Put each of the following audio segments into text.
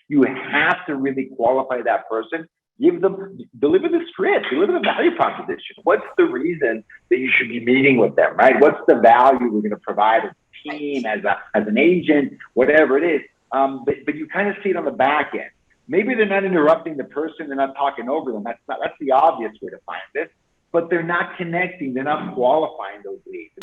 You have to really qualify that person, deliver the script, deliver the value proposition. What's the reason that you should be meeting with them, right? What's the value we're going to provide as a team, as an agent, whatever it is. But you kind of see it on the back end. Maybe they're not interrupting the person, they're not talking over them. That's the obvious way to find this. But they're not connecting, they're not qualifying those leads.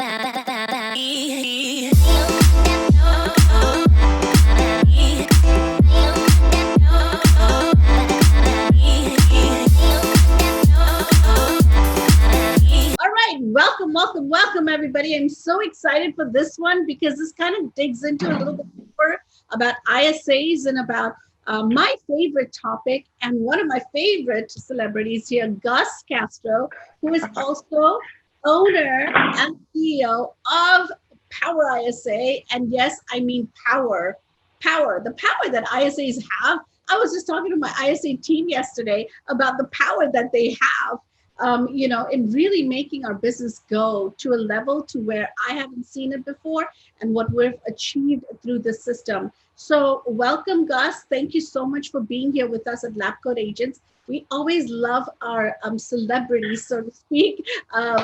Welcome, everybody. I'm so excited for this one because this kind of digs into a little bit more about ISAs and about my favorite topic and one of my favorite celebrities here, Gus Castro, who is also owner and CEO of PowerISA. And yes, I mean power, the power that ISAs have. I was just talking to my ISA team yesterday about the power that they have. In really making our business go to a level to where I haven't seen it before and what we've achieved through the system. So welcome, Gus. Thank you so much for being here with us at LabCoatAgents. We always love our celebrities, so to speak,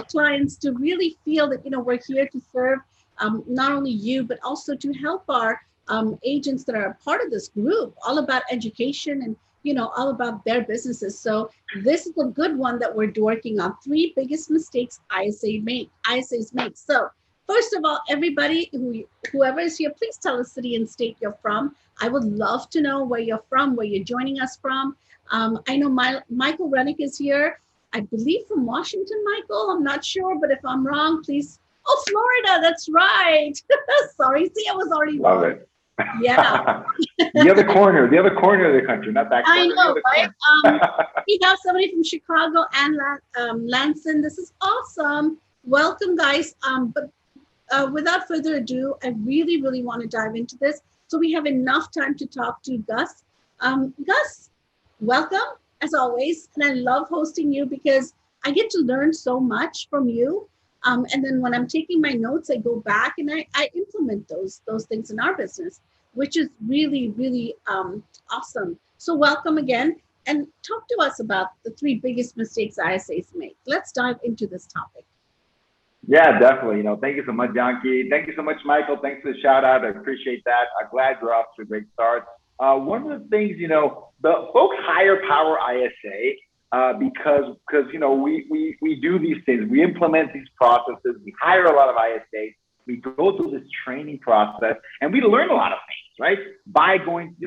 clients to really feel that, we're here to serve not only you, but also to help our agents that are a part of this group, all about education and all about their businesses. So this is a good one that we're working on. 3 biggest mistakes ISAs make. So first of all, everybody, whoever is here, please tell us city and state you're from. I would love to know where you're from, where you're joining us from. I know Michael Rennick is here. I believe from Washington, Michael. I'm not sure, but if I'm wrong, please. Oh, Florida, that's right. Sorry, see, I was already wrong. Love it. Yeah. the other corner of the country, not that corner. I know, right? We have somebody from Chicago and Lansing. This is awesome. Welcome, guys. But without further ado, I really, really want to dive into this. So we have enough time to talk to Gus. Gus, welcome, as always. And I love hosting you because I get to learn so much from you. And then when I'm taking my notes, I go back and I implement those things in our business, which is really, really awesome. So welcome again, and talk to us about the 3 biggest mistakes ISAs make. Let's dive into this topic. Yeah, definitely. Thank you so much, Janki. Thank you so much, Michael. Thanks for the shout out. I appreciate that. I'm glad we're off to a great start. One of the things, the folks hire PowerISA because we do these things, we implement these processes, we hire a lot of ISAs, we go through this training process, and we learn a lot of things, right? By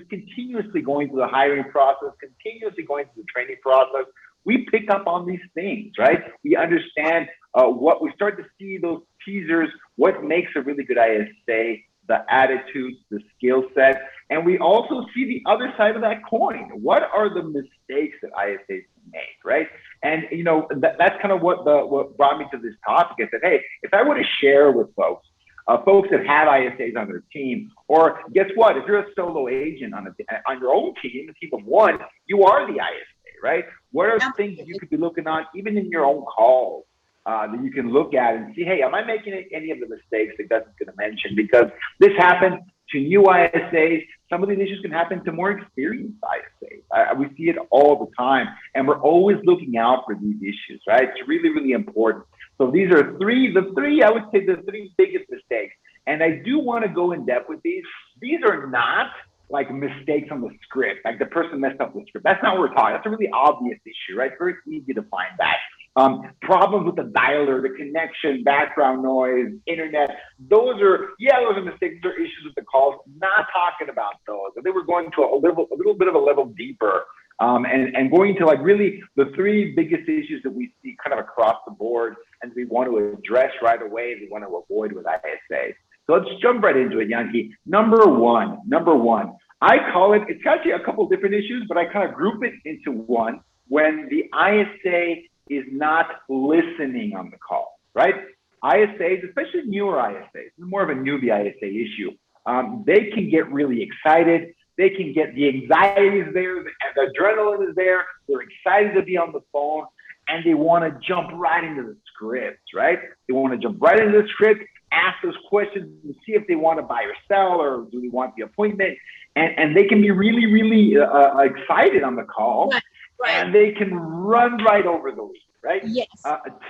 continuously going through the hiring process, continuously going through the training process, we pick up on these things, right? We understand what we start to see those teasers, what makes a really good ISA, the attitudes, the skill set, and we also see the other side of that coin. What are the mistakes that ISAs make, right? And that's kind of what brought me to this topic. I said, hey, if I were to share with folks that have ISAs on their team, or guess what? If you're a solo agent on your own team, a team of 1, you are the ISA, right? What are the things that you could be looking on, even in your own calls? That you can look at and see, hey, am I making any of the mistakes that Gus is going to mention? Because this happened to new ISAs. Some of these issues can happen to more experienced ISAs. We see it all the time, and we're always looking out for these issues, right? It's really, really important. So these are the three biggest mistakes. And I do want to go in depth with these. These are not like mistakes on the script, like the person messed up the script. That's not what we're talking. That's a really obvious issue, right? Very easy to find that. Problems with the dialer, the connection, background noise, internet. Those are mistakes. Those are issues with the calls. Not talking about those. They were going to a little bit of a level deeper, and going to like really the 3 biggest issues that we see kind of across the board, and we want to address right away. We want to avoid with ISA. So let's jump right into it, Janki. Number one. I call it. It's actually a couple different issues, but I kind of group it into one when the ISA is not listening on the call, right? ISAs, especially newer ISAs, more of a newbie ISA issue. They can get really excited. They can get the anxiety is there, the adrenaline is there. They're excited to be on the phone, and they want to jump right into the script, right? They want to jump right into the script, ask those questions and see if they want to buy or sell, or do they want the appointment. and they can be really, really excited on the call, and they can run right over the lead, right? Yes.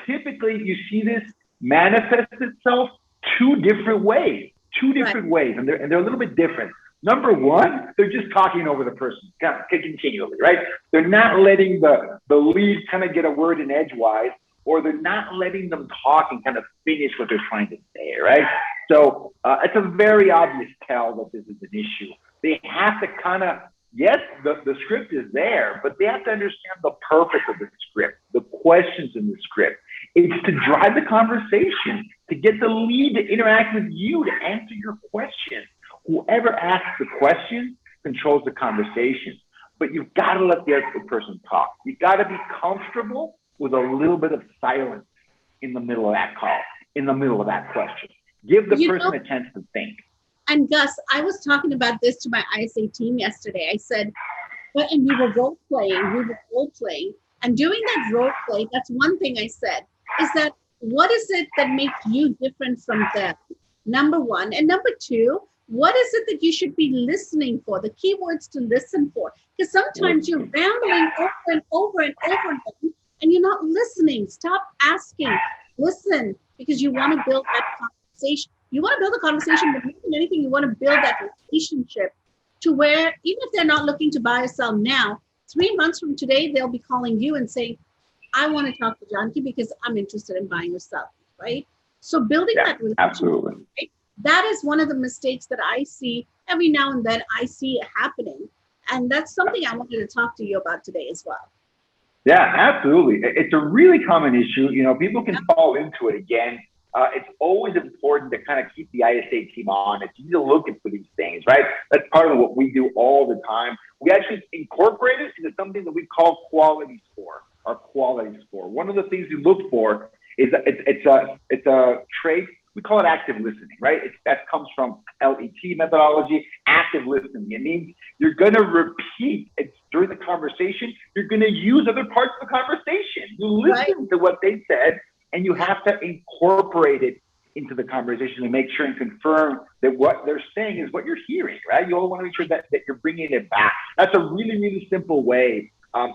Typically, you see this manifest itself two different ways, and they're a little bit different. Number one, they're just talking over the person continually, right? They're not letting the lead kind of get a word in edgewise, or they're not letting them talk and kind of finish what they're trying to say, right? So it's a very obvious tell that this is an issue. They have to kind of, yes, the script is there, but they have to understand the purpose of the script, the questions in the script. It's to drive the conversation, to get the lead to interact with you, to answer your question. Whoever asks the question controls the conversation, but you've got to let the other person talk. You've got to be comfortable with a little bit of silence in the middle of that call, in the middle of that question. Give the person a chance to think. And Gus, I was talking about this to my ISA team yesterday. I said, and we were role playing, and doing that role play, that's one thing I said, is that what is it that makes you different from them? Number one. And number two, what is it that you should be listening for? The keywords to listen for. Because sometimes you're rambling over and over and over again, and you're not listening. Stop asking. Listen, because you want to build that conversation. You want to build a conversation, but more than anything, you want to build that relationship to where, even if they're not looking to buy or sell now, 3 months from today, they'll be calling you and saying, I want to talk to Janki because I'm interested in buying or selling, right? So building that relationship, absolutely. Right? That is one of the mistakes that I see every now and then. I see it happening. And that's something I wanted to talk to you about today as well. Yeah, absolutely. It's a really common issue. You know, people can fall into it again. It's always important to kind of keep the ISA team honest. You need to look for these things, right? That's part of what we do all the time. We actually incorporate it into something that we call quality score, our quality score. One of the things we look for is it's a trait. We call it active listening, right? That comes from LET methodology, active listening. It means you're going to repeat it during the conversation. You're going to use other parts of the conversation. You listen to what they said, and you have to incorporate it into the conversation to make sure and confirm that what they're saying is what you're hearing, right? You all want to make sure that you're bringing it back. That's a really, really simple way.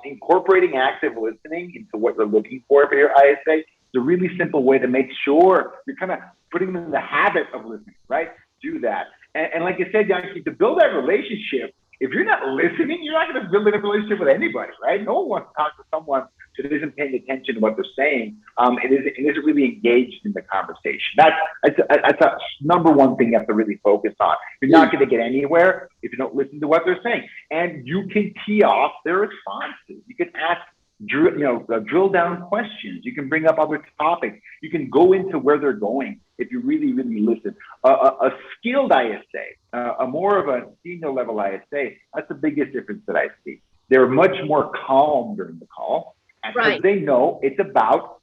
Incorporating active listening into what you're looking for your ISA is a really simple way to make sure you're kind of putting them in the habit of listening, right? Do that. And like I said, Janki, to build that relationship, if you're not listening, you're not going to build a relationship with anybody, right? No one wants to talk to someone that isn't paying attention to what they're saying and isn't really engaged in the conversation. That's a number one thing you have to really focus on. You're not going to get anywhere if you don't listen to what they're saying. And you can tee off their responses. You can ask drill down questions. You can bring up other topics. You can go into where they're going if you really, really listen. A skilled ISA, a more of a senior level ISA, that's the biggest difference that I see. They're much more calm during the call, because they know it's about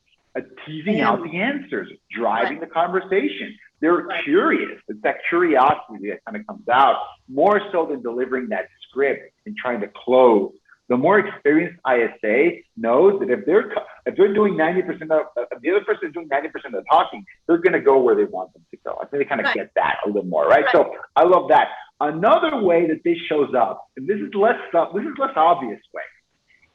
teasing out the answers, driving the conversation. They're curious. It's that curiosity that kind of comes out more so than delivering that script and trying to close. The more experienced ISA knows that if they're doing 90% of the other person is doing 90% of the talking, they're going to go where they want them to go. I think they kind of get that a little more, right? So I love that. Another way that this shows up, and this is less obvious way,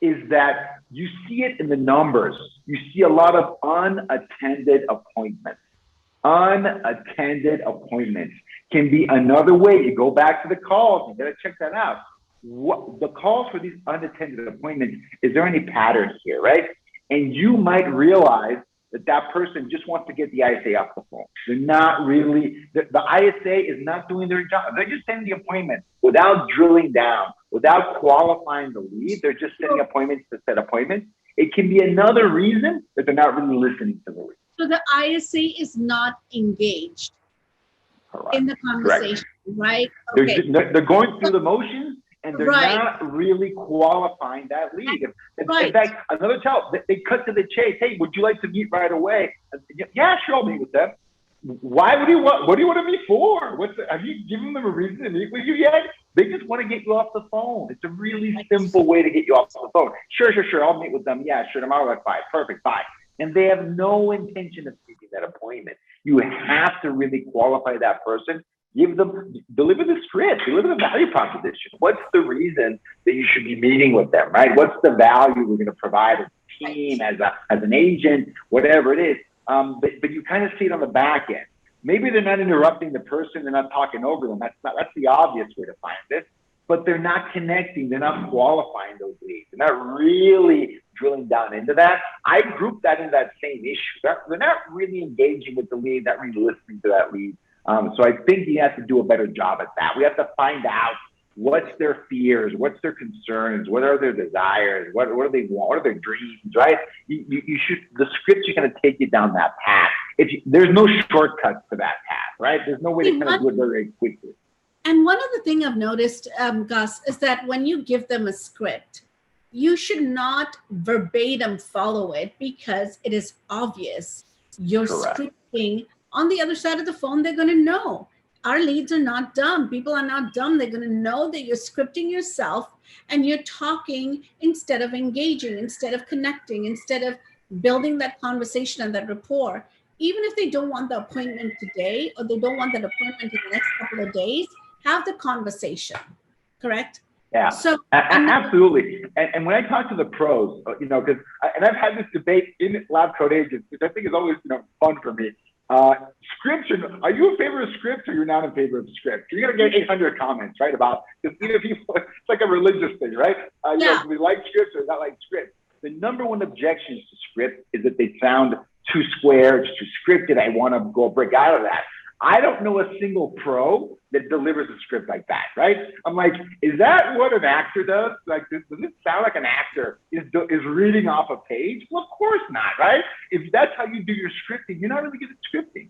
is that you see it in the numbers. You see a lot of unattended appointments. Unattended appointments can be another way. You go back to the calls. You got to check that out. What the calls for these unattended appointments, is there any pattern here, right? And you might realize that person just wants to get the ISA off the phone. They're not really, the ISA is not doing their job. They're just setting the appointment without drilling down, without qualifying the lead. They're just setting appointments to set appointments. It can be another reason that they're not really listening to the lead. So the ISA is not engaged in the conversation, right? Okay. They're going through the motions, and they're not really qualifying that lead. In fact, another tell, they cut to the chase. Hey, would you like to meet right away? Yeah, sure, I'll meet with them. What do you want to meet for? Have you given them a reason to meet with you yet? They just want to get you off the phone. It's a really simple way to get you off the phone. Sure, I'll meet with them. Yeah, sure, tomorrow at 5. Perfect, bye. And they have no intention of taking that appointment. You have to really qualify that person deliver the script, deliver the value proposition. What's the reason that you should be meeting with them, right? What's the value we're going to provide as a team, as an agent, whatever it is. But you kind of see it on the back end. Maybe they're not interrupting the person, they're not talking over them. That's the obvious way to find this. But they're not connecting, they're not qualifying those leads. They're not really drilling down into that. I group that in that same issue. They're not really engaging with the lead, not really listening to that lead. So I think you have to do a better job at that. We have to find out what's their fears, what's their concerns, what are their desires, what do they want, what are their dreams, right? The scripts are going to take you down that path. There's no shortcuts to that path, right? There's no way to kind of do it very quickly. And one other thing I've noticed, Gus, is that when you give them a script, you should not verbatim follow it because it is obvious you're scripting. On the other side of the phone, they're going to know. Our leads are not dumb. People are not dumb. They're going to know that you're scripting yourself and you're talking instead of engaging, instead of connecting, instead of building that conversation and that rapport. Even if they don't want the appointment today or they don't want that appointment in the next couple of days, have the conversation, correct? Yeah, so absolutely. And when I talk to the pros, because I've had this debate in LabCoatAgents, which I think is always fun for me. Scripts, are you in favor of scripts or you're not in favor of scripts? You're going to get 800 comments, right? About, because either people, it's like a religious thing, right? Do we like scripts or not like scripts? The number one objection to script is that they sound too square, it's too scripted. I want to go break out of that. I don't know a single pro that delivers a script like that, right? I'm like, is that what an actor does? Like, does it sound like an actor is reading off a page? Well, of course not, right? If that's how you do your scripting, you're not really good at scripting.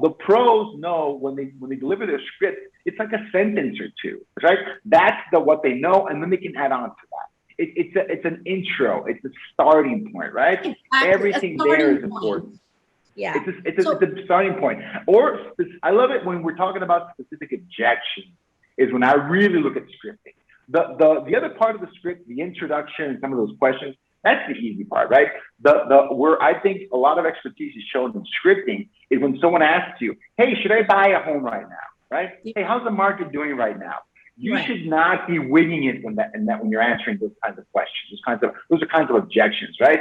The pros know when they deliver their script, it's like a sentence or two, right? That's what they know, and then they can add on to that. It's an intro. It's a starting point, right? Exactly. Everything there is important. Yeah. It's a starting point. Or I love it when we're talking about specific objections is when I really look at scripting. The other part of the script, the introduction and some of those questions, that's the easy part, right? Where I think a lot of expertise is shown in scripting is when someone asks you, hey, should I buy a home right now? Right? Yeah. Hey, how's the market doing right now? You should not be winging it when you're answering those kinds of questions. Those are kinds of objections, right?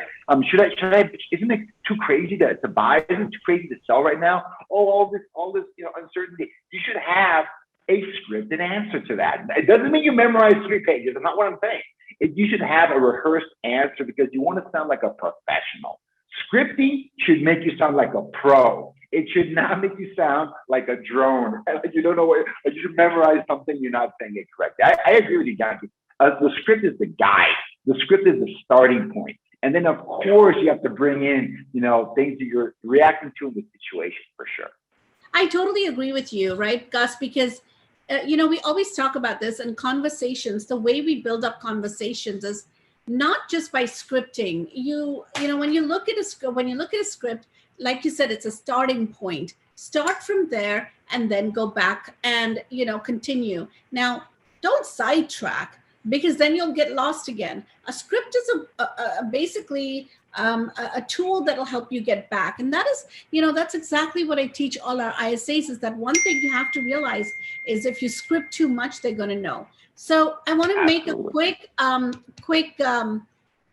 Should I? Isn't it too crazy to buy? Isn't it too crazy to sell right now? Oh, all this uncertainty. You should have a scripted answer to that. It doesn't mean you memorize 3 pages. That's not what I'm saying. You should have a rehearsed answer because you want to sound like a professional. Scripting should make you sound like a pro. It should not make you sound like a drone. Like you don't know what, you should memorize something, you're not saying it correctly. I agree with you, Janki. The script is the guide. The script is the starting point. And then, of course, you have to bring in, things that you're reacting to in the situation for sure. I totally agree with you, right, Gus? Because, we always talk about this in conversations. The way we build up conversations is not just by scripting. When you look at a script, like you said, it's a starting point. Start from there and then go back and, continue. Now, don't sidetrack because then you'll get lost again. A script is basically a tool that'll help you get back. And that is, that's exactly what I teach all our ISAs is that one thing you have to realize is if you script too much, they're going to know. So I want to make a quick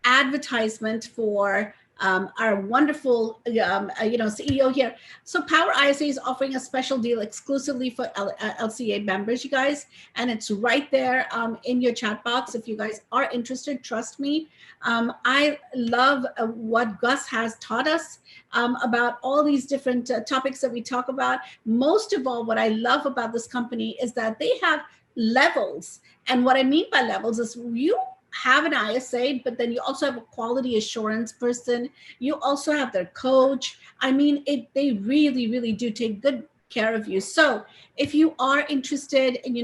advertisement for our wonderful, CEO here. So PowerISA is offering a special deal exclusively for LCA members, you guys, and it's right there in your chat box. If you guys are interested, trust me. I love what Gus has taught us about all these different topics that we talk about. Most of all, what I love about this company is that they have levels. And what I mean by levels is you have an ISA, but then you also have a quality assurance person. You also have their coach. I mean, they really, really do take good care of you. So if you are interested, and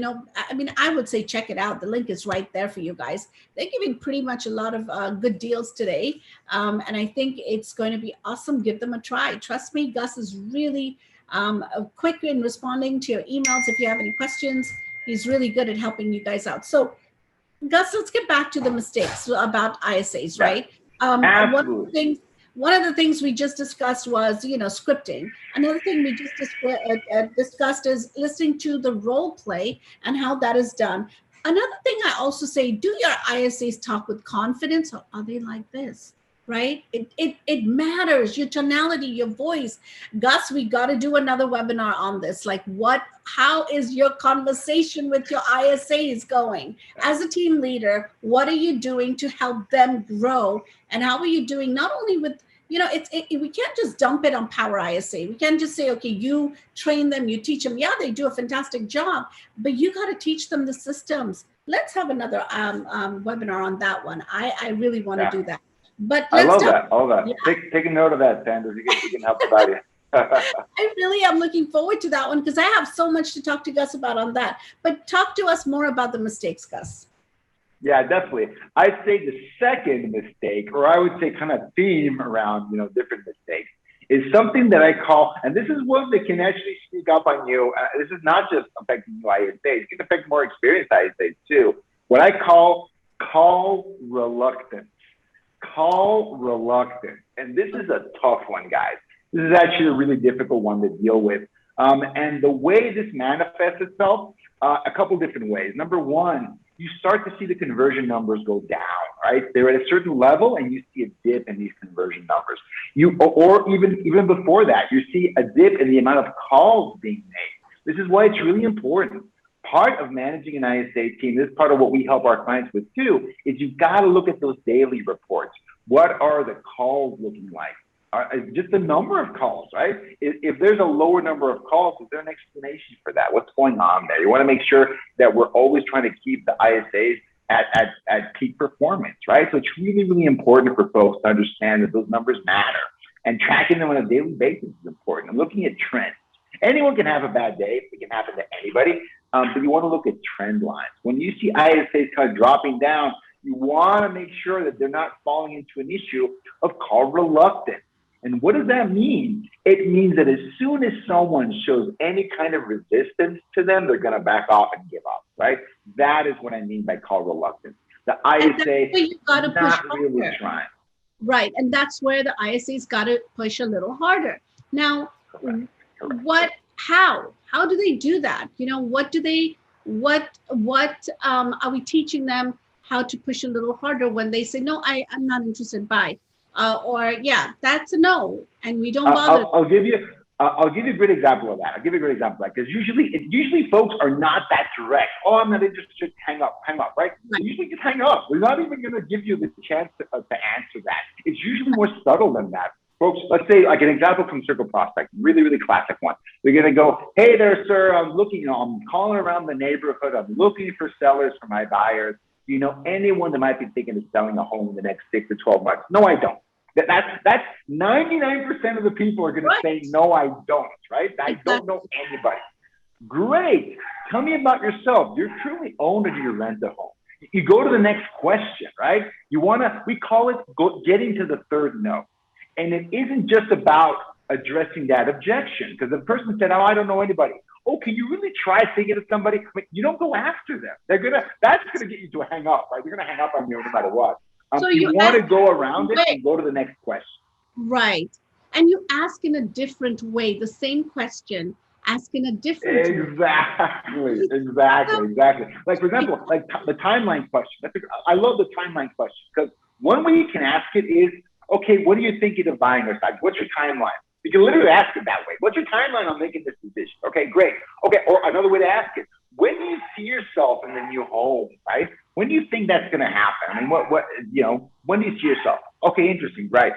I would say check it out. The link is right there for you guys. They're giving pretty much a lot of good deals today. And I think it's going to be awesome. Give them a try. Trust me, Gus is really quick in responding to your emails. If you have any questions, he's really good at helping you guys out. So Gus, let's get back to the mistakes about ISAs, right? one of the things we just discussed was, scripting. Another thing we just discussed is listening to the role play and how that is done. Another thing I also say, do your ISAs talk with confidence, or are they like this? Right? It matters, your tonality, your voice. Gus, we got to do another webinar on this. Like, how is your conversation with your ISAs going? As a team leader, what are you doing to help them grow? And how are you doing not only with, we can't just dump it on PowerISA. We can't just say, okay, you train them, you teach them. Yeah, they do a fantastic job, but you got to teach them the systems. Let's have another webinar on that one. I really want to do that. But I love that. Yeah. Take a note of that, Sanders. You can help about it. I really am looking forward to that one because I have so much to talk to Gus about on that. But talk to us more about the mistakes, Gus. Yeah, definitely. I'd say the second mistake, or I would say kind of theme around, different mistakes, is something that I call, and this is one that can actually sneak up on you. This is not just affecting you ISAs. It can affect more experienced ISAs too. What I call reluctance. Call reluctant. And this is a tough one, guys. This is actually a really difficult one to deal with. And the way this manifests itself, a couple different ways. Number one, you start to see the conversion numbers go down, right? They're at a certain level and you see a dip in these conversion numbers. Or even before that, you see a dip in the amount of calls being made. This is why it's really important. Part of managing an ISA team, this is part of what we help our clients with too, is you've got to look at those daily reports. What are the calls looking like? Just the number of calls, right? If there's a lower number of calls, is there an explanation for that? What's going on there? You want to make sure that we're always trying to keep the ISAs at peak performance, right? So it's really, really important for folks to understand that those numbers matter. And tracking them on a daily basis is important. And looking at trends. Anyone can have a bad day. It can happen to anybody. But you want to look at trend lines. When you see ISAs kind of dropping down, you want to make sure that they're not falling into an issue of call reluctance. And what does that mean? It means that as soon as someone shows any kind of resistance to them, they're going to back off and give up, right? That is what I mean by call reluctance. The ISA is not really trying. Right. And that's where the ISA's got to push a little harder. Now, how do they do that? What are we teaching them how to push a little harder when they say, no, I'm not interested by, or yeah, that's a no. And we don't bother. I'll give you a great example of that. Because usually folks are not that direct. Oh, I'm not interested. Hang up, right? They usually just hang up. We're not even going to give you the chance to answer that. It's usually more subtle than that. Folks, let's say like an example from Circle Prospect, really, really classic one. They're going to go, hey there, sir, I'm calling around the neighborhood. I'm looking for sellers for my buyers. Do you know anyone that might be thinking of selling a home in the next 6 to 12 months? No, I don't. That's 99% of the people are going to say, no, I don't, right? I don't know anybody. Great. Tell me about yourself. You're truly owned or do you rent a home? You go to the next question, right? We call it getting to the third no. And it isn't just about addressing that objection, because the person said, oh, I don't know anybody. Oh, can you really try thinking of somebody? I mean, you don't go after them. That's gonna get you to hang up, right? They're gonna hang up on you no matter what. So you want to go around it and go to the next question. Right. And you ask in a different way, the same question, ask in a different way. Exactly. Like, for example, like the timeline question. I love the timeline question because one way you can ask it is, okay, what are you thinking of buying or selling? What's your timeline? You can literally ask it that way. What's your timeline on making this decision? Okay, great. Okay, or another way to ask it, when do you see yourself in the new home, right? When do you think that's going to happen? I mean, when do you see yourself? Okay, interesting, right?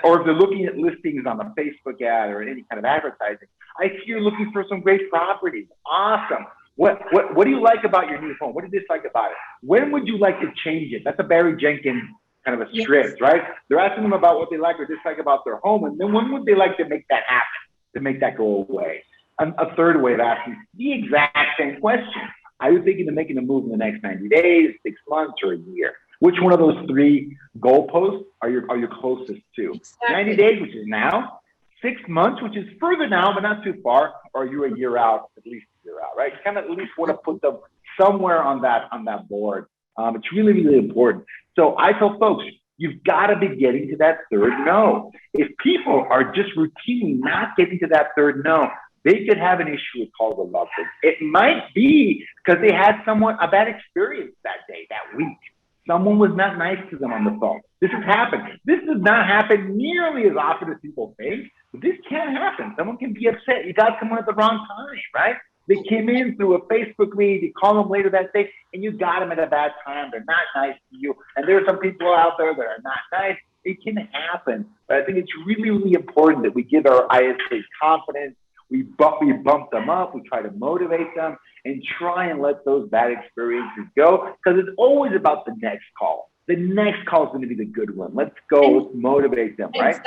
Or if they're looking at listings on a Facebook ad or any kind of advertising, I see you're looking for some great properties. Awesome. What do you like about your new home? What do you dislike about it? When would you like to change it? That's a Barry Jenkins kind of a script, right? They're asking them about what they like or dislike about their home, and then when would they like to make that happen, to make that go away? A third way of asking the exact same question. Are you thinking of making a move in the next 90 days, 6 months, or a year? Which one of those three goalposts are you closest to? Exactly. 90 days, which is now, 6 months, which is further now, but not too far, or are you a year out, at least a year out, right? You kind of at least want to put them somewhere on that board. It's really, really important. So I tell folks, You've got to be getting to that third no. If people are just routinely not getting to that third no, they could have an issue with call reluctance. It might be because they had a bad experience that day, that week. Someone was not nice to them on the phone. This has happened. This does not happen nearly as often as people think, but this can happen. Someone can be upset. You got someone at the wrong time, right? They came in through a Facebook lead, you call them later that day, and you got them at a bad time. They're not nice to you. And there are some people out there that are not nice. It can happen. But I think it's really, really important that we give our ISAs confidence. We bump them up. We try to motivate them and try and let those bad experiences go, because it's always about the next call. The next call is going to be the good one. Let's go. Let's motivate them, right?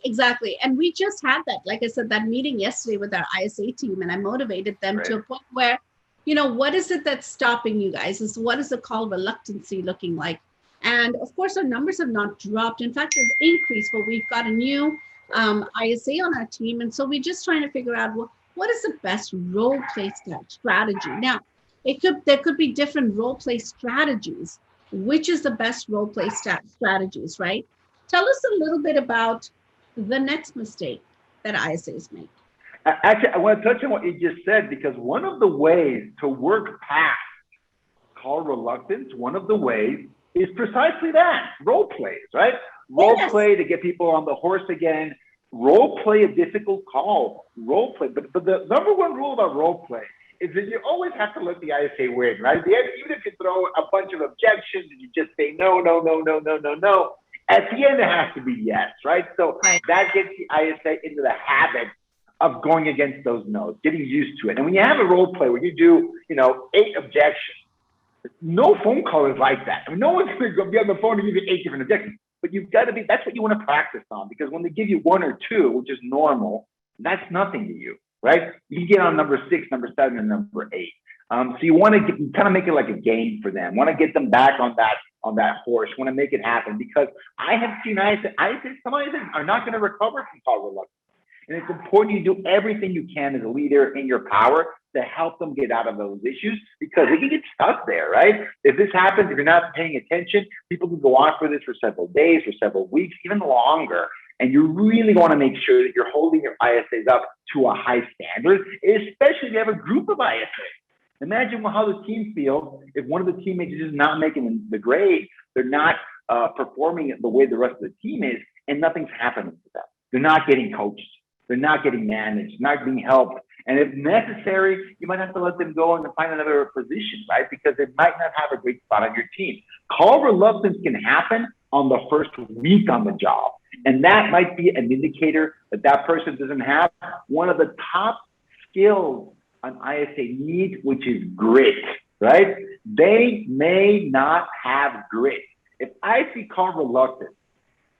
Exactly. And we just had that, like I said, that meeting yesterday with our ISA team, and I motivated them to a point where, what is it that's stopping you guys? What is the call reluctancy looking like? And of course, our numbers have not dropped. In fact, they've increased, but we've got a new ISA on our team. And so we're just trying to figure out what is the best role play strategy. Now, there could be different role play strategies. Which is the best role play strategies, right? Tell us a little bit about the next mistake that ISAs make. Actually, I want to touch on what you just said, because one of the ways to work past call reluctance, one of the ways is precisely that, role plays, right? Role play to get people on the horse again, role play a difficult call, role play. But the number one rule about role play is that you always have to let the ISA win, right? Even if you throw a bunch of objections and you just say no, at the end it has to be yes, right? So that gets the ISA into the habit of going against those no's, getting used to it. And when you have a role play where you do, 8 objections, no phone call is like that. I mean, no one's going to be on the phone and give you 8 different objections. But you've got to be, that's what you want to practice on, because when they give you 1 or 2, which is normal, that's nothing to you. Right? You can get on number 6, number 7, and number 8. So you want to kind of make it like a game for them. Want to get them back on that horse. Want to make it happen, because I have seen some ISAs are not going to recover from call reluctance. And it's important you do everything you can as a leader in your power to help them get out of those issues, because they can get stuck there, right? If this happens, if you're not paying attention, people can go on for this for several days, for several weeks, even longer. And you really want to make sure that you're holding your ISAs up to a high standard, especially if you have a group of ISAs. Imagine how the team feels if one of the teammates is just not making the grade, they're not performing the way the rest of the team is, and nothing's happening to them. They're not getting coached. They're not getting managed, not being helped. And if necessary, you might have to let them go and find another position, right? Because they might not have a great spot on your team. Call reluctance can happen on the first week on the job. And that might be an indicator that that person doesn't have one of the top skills an ISA needs, which is grit, right? They may not have grit. If I see call reluctance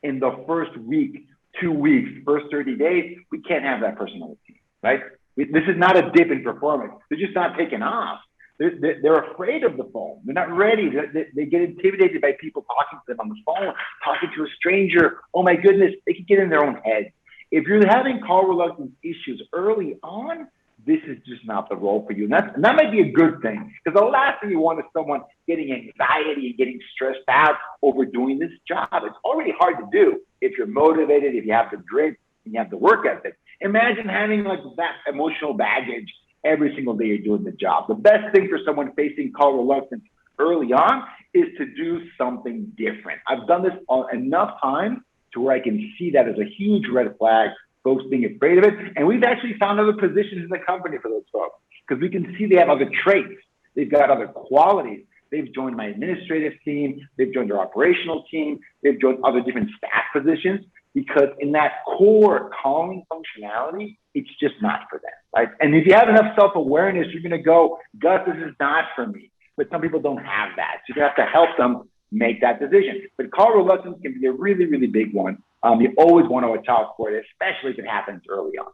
in the first week, 2 weeks, first 30 days, we can't have that person on the team, right? This is not a dip in performance. They're just not taking off. They're afraid of the phone. They're not ready. They get intimidated by people talking to them on the phone, talking to a stranger. Oh my goodness, they can get in their own head. If you're having call reluctance issues early on, this is just not the role for you. And that might be a good thing, because the last thing you want is someone getting anxiety and getting stressed out over doing this job. It's already hard to do if you're motivated, if you have the grit and you have the work ethic. Imagine having like that emotional baggage every single day you're doing the job. The best thing for someone facing call reluctance early on is to do something different. I've done this enough times to where I can see that as a huge red flag, folks being afraid of it. And we've actually found other positions in the company for those folks, because we can see they have other traits. They've got other qualities. They've joined my administrative team. They've joined our operational team. They've joined other different staff positions, because in that core calling functionality, it's just not for them, right? And if you have enough self-awareness, you're going to go, Gus, this is not for me. But some people don't have that. So you have to help them make that decision. But call reluctance can be a really, really big one. You always want to watch out for it, especially if it happens early on.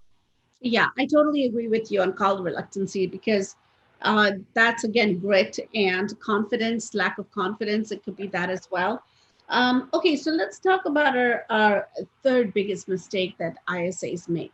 Yeah, I totally agree with you on call reluctancy, because that's, again, grit and confidence, lack of confidence. It could be that as well. Okay, so let's talk about our third biggest mistake that ISAs make.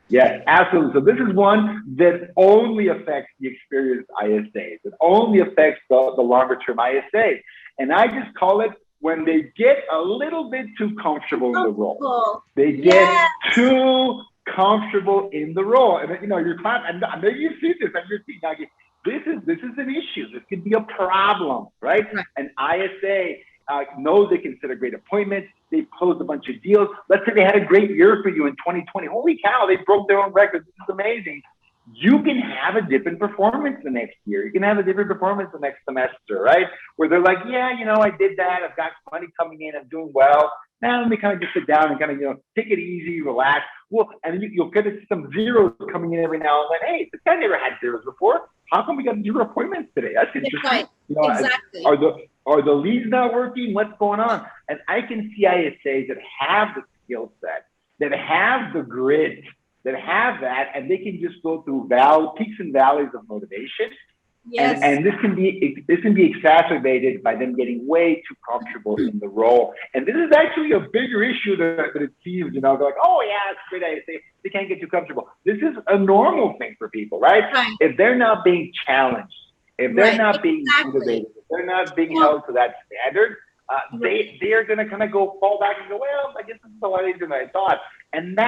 Yes, absolutely. So this is one that only affects the experienced ISAs. It only affects the longer term ISA. And I just call it when they get a little bit too comfortable in the role. They get Yes. too comfortable in the role. And you know, your client, and maybe you see this, and you're seeing, this is an issue. This could be a problem, right? An ISA knows they can set a great appointment. They've closed a bunch of deals. Let's say they had a great year for you in 2020. Holy cow, they broke their own records. This is amazing. You can have a different performance the next year. You can have a different performance the next semester, right? Where they're like, yeah, you know, I did that. I've got money coming in. I'm doing well. Now let me kind of just sit down and kind of, you know, take it easy, relax. Well, and you'll get some zeros coming in every now and then. Hey, this guy never had zeros before. How come we got 0 appointments today? That's interesting. Right. You know, Exactly. Are the leads not working? What's going on? And I can see ISAs that have the skill set, that have the grit, that have that, and they can just go through peaks and valleys of motivation. Yes. And this can be exacerbated by them getting way too comfortable in the role. And this is actually a bigger issue that it seems, you know, they're like, oh yeah, it's great. They can't get too comfortable. This is a normal thing for people, right? If they're not being challenged, if they're not being motivated, if they're not being held to that standard, they are going to kind of fall back and go, well, I guess this is a lot easier than I thought. And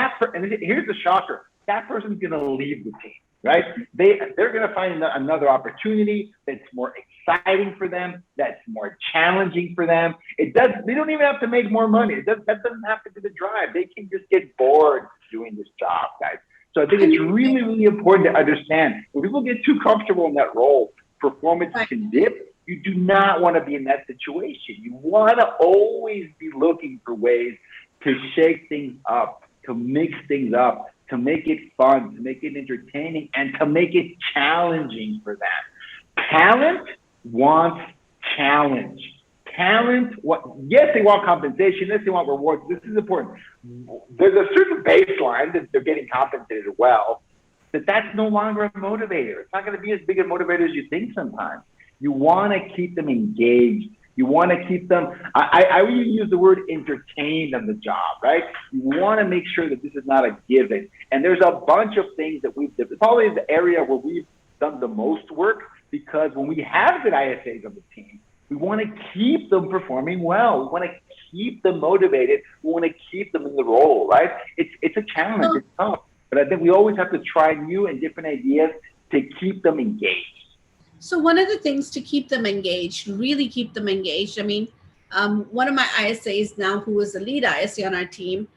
here's the shocker. That person's going to leave the team. Right? They're going to find another opportunity that's more exciting for them, that's more challenging for them. They don't even have to make more money. That doesn't have to be the drive. They can just get bored doing this job, guys. So I think it's really, really important to understand when people get too comfortable in that role, performance can dip. You do not want to be in that situation. You want to always be looking for ways to shake things up, to mix things up, to make it fun, to make it entertaining, and to make it challenging for them. Talent wants challenge. Yes, they want compensation. Yes, they want rewards. This is important. There's a certain baseline that they're getting compensated well, that's no longer a motivator. It's not going to be as big a motivator as you think sometimes. You want to keep them engaged. You want to keep them, I would use the word entertained on the job, right? You want to make sure that this is not a given. And there's a bunch of things that it's probably the area where we've done the most work, because when we have good ISAs on the team, we want to keep them performing well. We want to keep them motivated. We want to keep them in the role, right? It's a challenge. It's tough. But I think we always have to try new and different ideas to keep them engaged. So one of the things to keep them engaged, really keep them engaged. I mean, one of my ISAs now, who is the lead ISA on our team,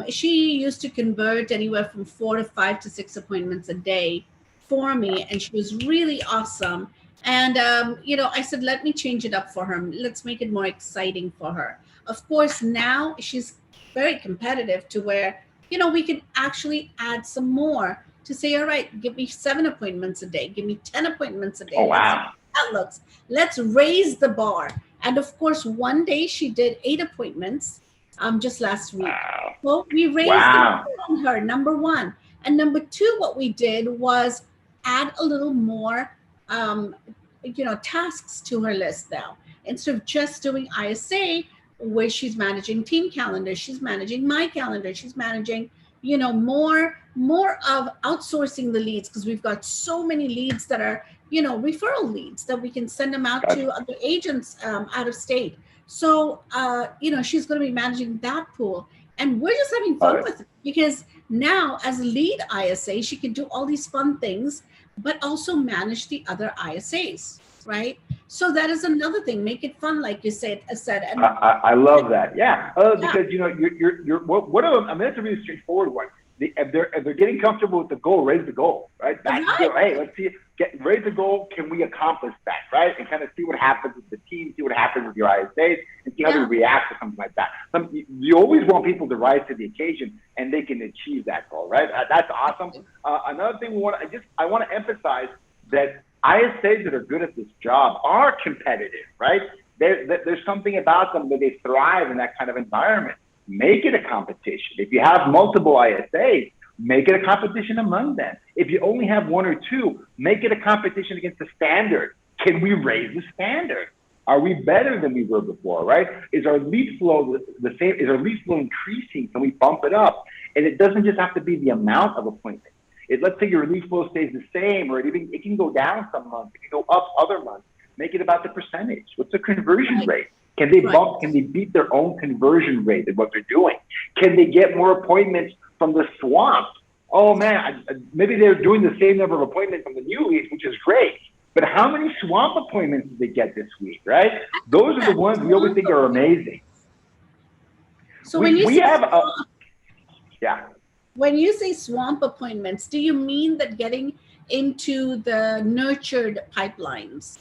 she used to convert anywhere from 4 to 5 to 6 appointments a day for me, and she was really awesome. And you know, I said, let me change it up for her. Let's make it more exciting for her. Of course, now she's very competitive to where, you know, we can actually add some more. To say, all right, give me 7 appointments a day, give me 10 appointments a day. Oh, wow. That looks. Let's raise the bar. And of course, one day she did 8 appointments just last week. Wow. Well, we raised the bar on her, number one. And number two, what we did was add a little more, you know, tasks to her list now. Instead of just doing ISA, where she's managing team calendar, she's managing my calendar, she's managing, you know, more of outsourcing the leads, because we've got so many leads that are, you know, referral leads that we can send them out to other agents out of state. So, you know, she's going to be managing that pool, and we're just having fun with it, because now as a lead ISA, she can do all these fun things, but also manage the other ISAs, right? So that is another thing. Make it fun, like you said. And I love that. Yeah, because you know, you're what I mean, that's a really straightforward one. If they're getting comfortable with the goal, raise the goal, right? That's hey, let's see, raise the goal. Can we accomplish that, right? And kind of see what happens with the team, see what happens with your ISAs, and see how they react to something like that. You always want people to rise to the occasion, and they can achieve that goal, right? That's awesome. Another thing I want to emphasize that ISAs that are good at this job are competitive, right? There's something about them that they thrive in that kind of environment. Make it a competition. If you have multiple ISAs, make it a competition among them. If you only have 1 or 2, make it a competition against the standard. Can we raise the standard? Are we better than we were before, right? Is our lead flow the same? Is our lead flow increasing? Can we bump it up? And it doesn't just have to be the amount of appointments. Let's say your lead flow stays the same, or it can go down some months. It can go up other months. Make it about the percentage. What's the conversion rate? Can they bump, can they beat their own conversion rate at what they're doing? Can they get more appointments from the swamp? Oh man, maybe they're doing the same number of appointments from the new leads, which is great. But how many swamp appointments did they get this week, right? Those are the ones we always think are amazing. So when you when you say swamp appointments, do you mean that getting into the nurtured pipelines?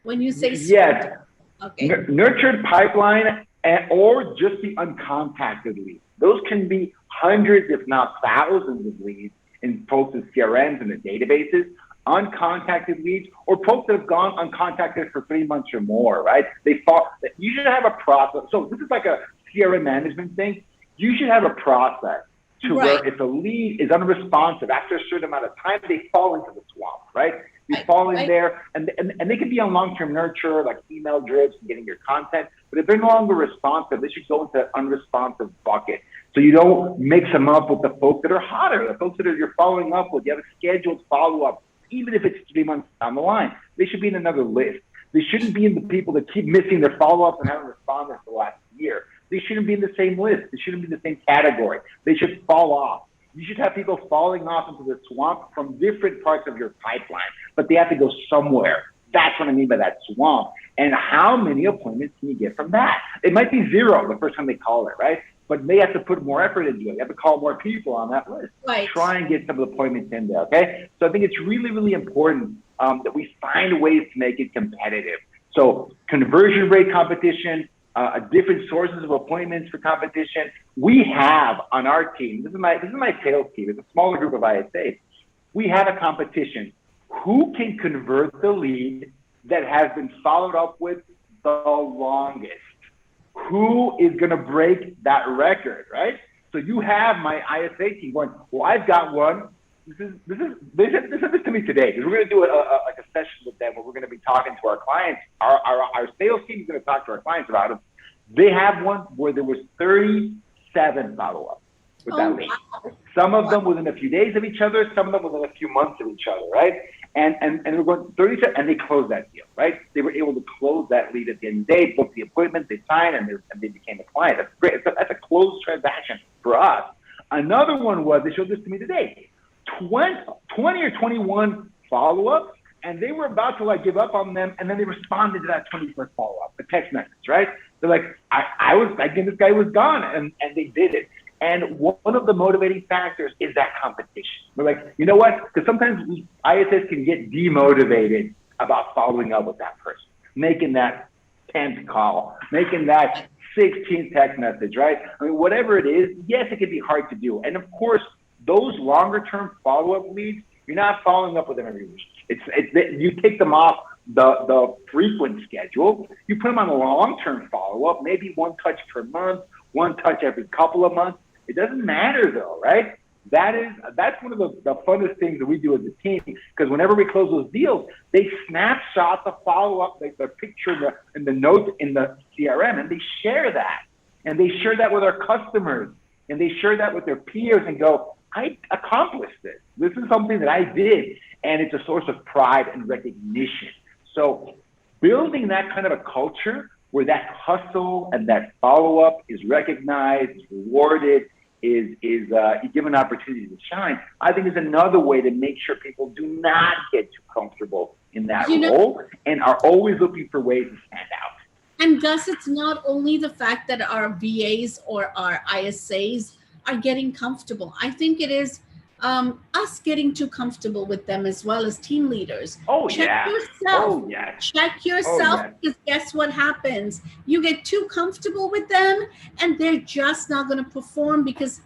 When you say yes, okay, nurtured pipeline or just the uncontacted leads. Those can be hundreds, if not thousands, of leads in posted CRMs and the databases. Uncontacted leads, or folks that have gone uncontacted for 3 months or more, right? You should have a process. So this is like a CRM management thing. You should have a process to where if a lead is unresponsive after a certain amount of time, they fall into the swamp, right? They fall in there, and they can be on long-term nurture, like email drips and getting your content. But if they're no longer responsive, they should go into an unresponsive bucket. So you don't mix them up with the folks that are hotter, the folks that you're following up with. You have a scheduled follow-up. Even if it's 3 months down the line, they should be in another list. They shouldn't be in the people that keep missing their follow-ups and haven't responded for the last year. They shouldn't be in the same list. They shouldn't be in the same category. They should fall off. You should have people falling off into the swamp from different parts of your pipeline, but they have to go somewhere. That's what I mean by that swamp. And how many appointments can you get from that? It might be 0 the first time they call it, right? But they have to put more effort into it. They have to call more people on that list. Try and get some of the appointments in there, okay? So I think it's really, really important that we find ways to make it competitive. So conversion rate competition, different sources of appointments for competition. We have on our team, this is my sales team, it's a smaller group of ISAs. We have a competition. Who can convert the lead that has been followed up with the longest? Who is going to break that record, right? So you have my ISA team going, well, I've got one. They said this to me today, because we're going to do a session with them where we're going to be talking to our clients. Our sales team is going to talk to our clients about it. They have one where there was 37 follow-ups with that lead. Some of them within a few days of each other, some of them within a few months of each other, right? And we're going 37, and they closed that deal, right? They were able to close that lead at the end of the day, book the appointment, they signed, and they became a client. That's great. That's a closed transaction for us. Another one was, they showed this to me today, 20 or 21 follow-ups, and they were about to like give up on them, and then they responded to that 21st follow-up, a text message, right? They're like, I was thinking this guy was gone, and they did it. And one of the motivating factors is that competition. We're like, you know what? Because sometimes ISS can get demotivated about following up with that person, making that 10th call, making that 16th text message, right? I mean, whatever it is, yes, it can be hard to do. And of course, those longer term follow-up leads, you're not following up with them every week. You take them off the frequent schedule, you put them on a long-term follow-up, maybe one touch per month, one touch every couple of months. It doesn't matter though, right? That's one of the funnest things that we do as a team, because whenever we close those deals, they snapshot the follow-up, like the picture in the notes in the CRM, and they share that. And they share that with our customers, and they share that with their peers and go, I accomplished this. This is something that I did, and it's a source of pride and recognition. So building that kind of a culture where that hustle and that follow-up is recognized, is rewarded, is given an opportunity to shine, I think is another way to make sure people do not get too comfortable in that role and are always looking for ways to stand out. And Gus, it's not only the fact that our VAs or our ISAs are getting comfortable. I think it is us getting too comfortable with them as well as team leaders. Check yourself. Check yourself, because guess what happens? You get too comfortable with them and they're just not going to perform because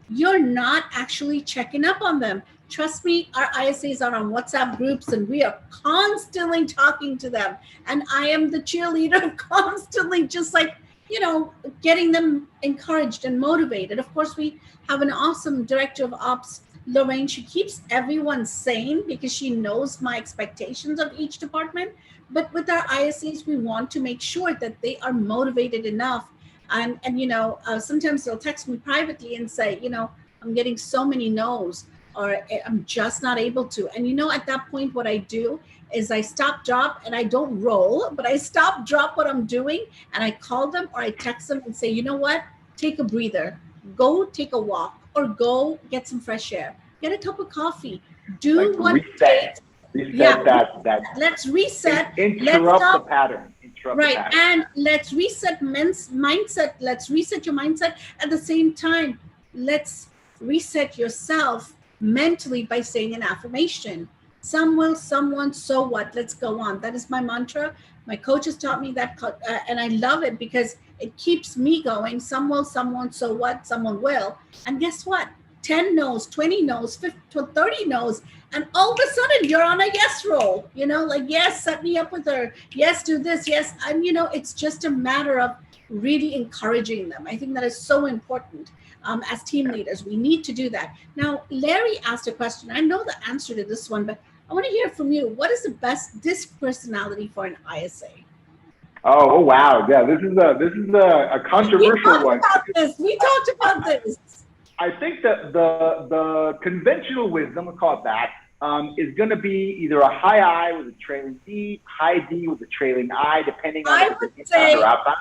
you're not actually checking up on them. Trust me, our ISAs are on WhatsApp groups and we are constantly talking to them. And I am the cheerleader, constantly just like, getting them encouraged and motivated. Of course, we have an awesome director of ops, Lorraine. She keeps everyone sane because she knows my expectations of each department. But with our ISAs, we want to make sure that they are motivated enough. And sometimes they'll text me privately and say, I'm getting so many no's. or I'm just not able to. And you know, at that point, what I do is I stop, drop, and I don't roll, but I stop, drop what I'm doing, and I call them or I text them and say, you know what, take a breather, go take a walk, or go get some fresh air, get a cup of coffee, do like what it reset, takes. reset that. Let's reset. Let's Interrupt stop. the pattern. Interrupt the Right. pattern. And let's reset mindset. Let's reset your mindset. At the same time, let's reset yourself mentally by saying an affirmation. Some will, someone, so what? Let's go on. That is my mantra. My coach has taught me that, and I love it because it keeps me going. Some will, someone, so what? Someone will. And guess what? 10 no's, 20 no's, 50, 30 no's, and all of a sudden you're on a yes roll, you know, like, yes, set me up with her, yes, do this, yes. And you know, it's just a matter of really encouraging them. I think that is so important. As team leaders, we need to do that. Now, Larry asked a question. I know the answer to this one, but I want to hear from you. What is the best DISC personality for an ISA? Oh wow, yeah, this is a controversial one. We talked about this. I think that the conventional wisdom, we'll call it that, is going to be either a high I with a trailing D, high D with a trailing I, depending on if it's inbound or outbound.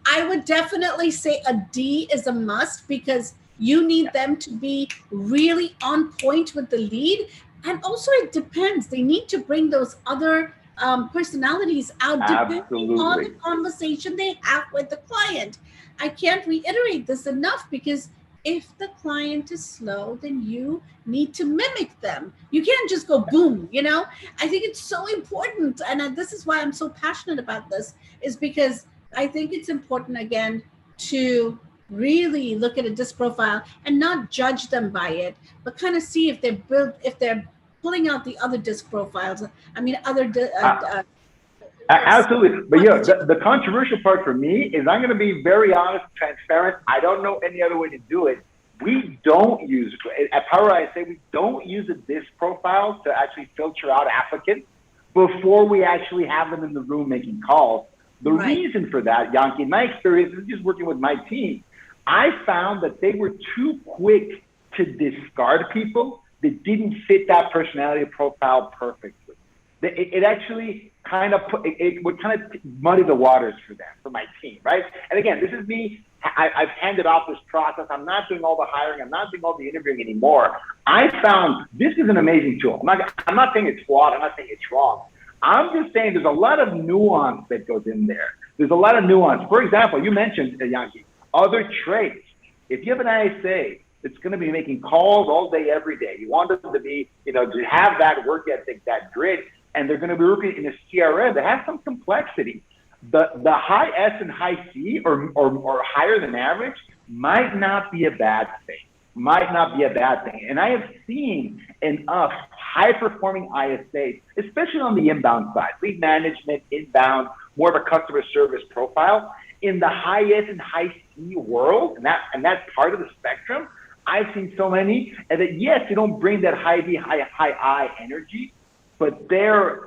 I would definitely say a D is a must because you need them to be really on point with the lead. And also it depends. They need to bring those other personalities out depending on the conversation they have with the client. I can't reiterate this enough because if the client is slow, then you need to mimic them. You can't just go boom, you know? I think it's so important. And this is why I'm so passionate about this, is because I think it's important, again, to really look at a DISC profile and not judge them by it, but kind of see if they're pulling out the other DISC profiles. I mean, other absolutely. But yeah, the controversial part for me is I'm going to be very honest, transparent. I don't know any other way to do it. We don't use, at PowerISA, we don't use a DISC profile to actually filter out applicants before we actually have them in the room making calls. The reason for that, Janki, in my experience, is just working with my team, I found that they were too quick to discard people that didn't fit that personality profile perfectly. It actually kind of it would kind of muddy the waters for them, for my team, right? And again, this is me. I've handed off this process. I'm not doing all the hiring. I'm not doing all the interviewing anymore. I found this is an amazing tool. I'm not saying it's flawed. I'm not saying it's wrong. I'm just saying there's a lot of nuance that goes in there. There's a lot of nuance. For example, you mentioned, Janki, other traits. If you have an ISA that's going to be making calls all day, every day, you want them to be, to have that work ethic, that grit, and they're going to be working in a CRM that has some complexity. The high S and high C or higher than average might not be a bad thing. And I have seen enough high-performing ISAs, especially on the inbound side, lead management, inbound, more of a customer service profile. In the high S and high C world, and that's part of the spectrum, I've seen so many, and that yes, they don't bring that high D, high I energy, but their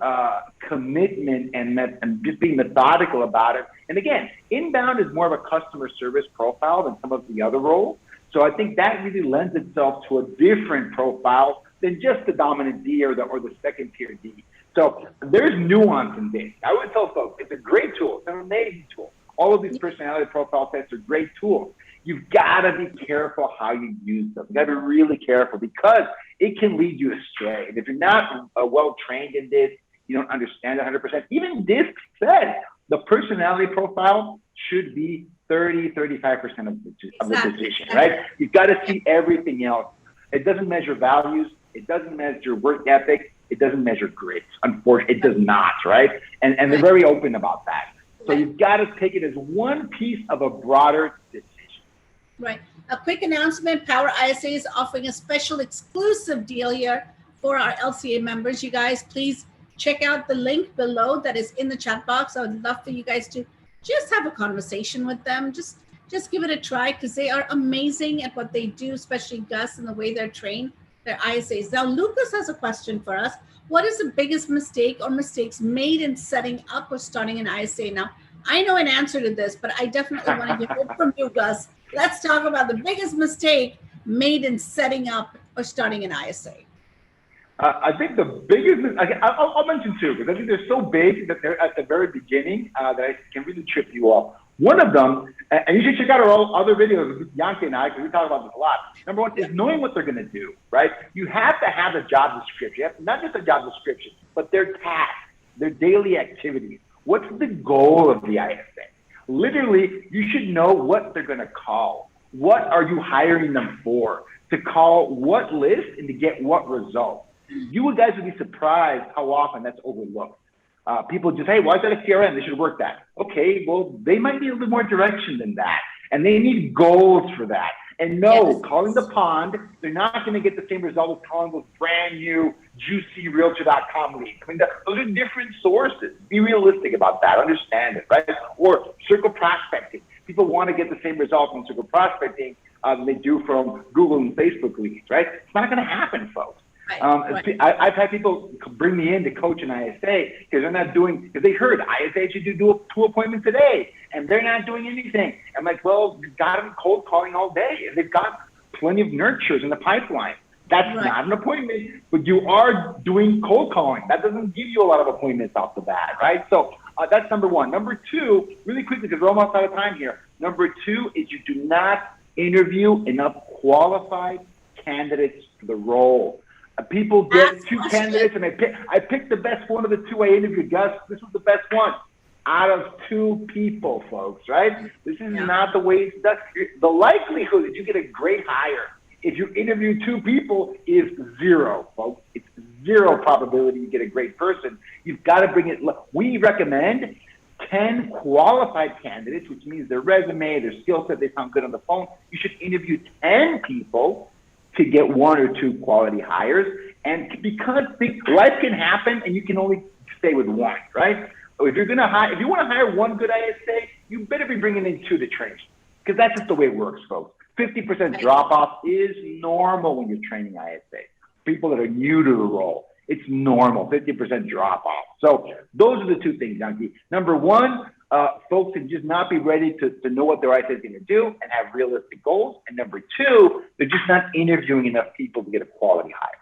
commitment and just being methodical about it. And again, inbound is more of a customer service profile than some of the other roles. So I think that really lends itself to a different profile than just the dominant D or the second tier D. So there's nuance in this. I would tell folks, it's a great tool. It's an amazing tool. All of these personality profile tests are great tools. You've got to be careful how you use them. You've got to be really careful because it can lead you astray. And if you're not well trained in this, you don't understand 100%. Even DISC said the personality profile should be 30-35% of the decision, right? You've got to see everything else. It doesn't measure values. It doesn't measure work ethic. It doesn't measure grit. Unfortunately, it does not, right? And they're very open about that. So you've got to take it as one piece of a broader decision. Right. A quick announcement. PowerISA is offering a special exclusive deal here for our LCA members. You guys, please check out the link below that is in the chat box. I would love for you guys to just have a conversation with them. Just give it a try because they are amazing at what they do, especially Gus and the way they're trained, their ISAs. Now, Lucas has a question for us. What is the biggest mistake or mistakes made in setting up or starting an ISA? Now, I know an answer to this, but I definitely want to hear it from you, Gus. Let's talk about the biggest mistake made in setting up or starting an ISA? I think the biggest, I'll mention two, because I think they're so big that they're at the very beginning that I can really trip you off. One of them, and you should check out our other videos with Janki and I, because we talk about this a lot. Number one is knowing what they're going to do, right? You have to have a job description. You have, not just a job description, but their tasks, their daily activities. What's the goal of the ISA? Literally, you should know what they're going to call. What are you hiring them for? To call what list and to get what result? You guys would be surprised how often that's overlooked. People just, hey, why is that a CRM? They should work that. Okay, well, they might need a little bit more direction than that. And they need goals for that. And no, calling the pond, they're not going to get the same result as calling those brand new juicy realtor.com leads. I mean, those are different sources. Be realistic about that. Understand it, right? Or circle prospecting. People want to get the same result from circle prospecting than they do from Google and Facebook leads, right? It's not going to happen, folks. Right. I've had people bring me in to coach an ISA because they're not doing, because they heard ISA should do 2 appointments a day, and they're not doing anything. I'm like, well, you've got them cold calling all day, and they've got plenty of nurtures in the pipeline. That's not an appointment, but you are doing cold calling. That doesn't give you a lot of appointments off the bat, right? So that's number one. Number two, really quickly, because we're almost out of time here. Number two is you do not interview enough qualified candidates for the role. People get two candidates, and I picked the best one of the two I interviewed. Gus, this was the best one out of 2 people, folks, right? This is not the way it's done. The likelihood that you get a great hire if you interview 2 people is 0, folks. It's 0 probability you get a great person. You've got to bring it. We recommend 10 qualified candidates, which means their resume, their skill set, they sound good on the phone. You should interview 10 people to get 1 or 2 quality hires. And because life can happen and you can only stay with 1, right? So if you're gonna hire, if you want to hire 1 good ISA, you better be bringing in 2 to train, because that's just the way it works, folks. 50% drop off is normal when you're training ISA. People that are new to the role, it's normal, 50% drop off. So those are the 2 things, Janki. Number 1, folks should just not be ready to know what their ISA is going to do and have realistic goals. And number 2, they're just not interviewing enough people to get a quality hire.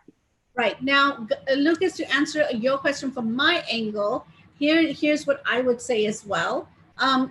Right. Now, Lucas, to answer your question from my angle, here's what I would say as well,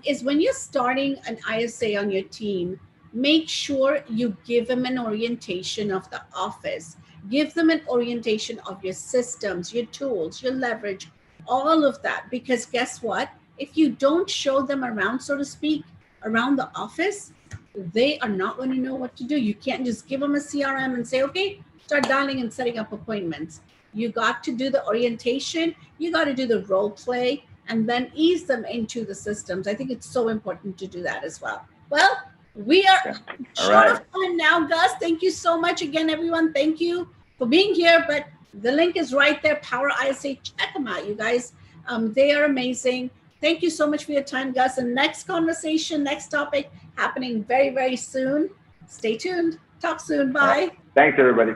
is when you're starting an ISA on your team, make sure you give them an orientation of the office. Give them an orientation of your systems, your tools, your leverage, all of that. Because guess what? If you don't show them around, so to speak, around the office, they are not going to know what to do. You can't just give them a CRM and say, okay, start dialing and setting up appointments. You got to do the orientation. You got to do the role play and then ease them into the systems. I think it's so important to do that as well. Well, we are short of time now, Gus. Thank you so much again, everyone. Thank you for being here. But the link is right there, PowerISA. Check them out, you guys. They are amazing. Thank you so much for your time, Gus. And next conversation, next topic happening very, very soon. Stay tuned. Talk soon. Bye. Thanks, everybody.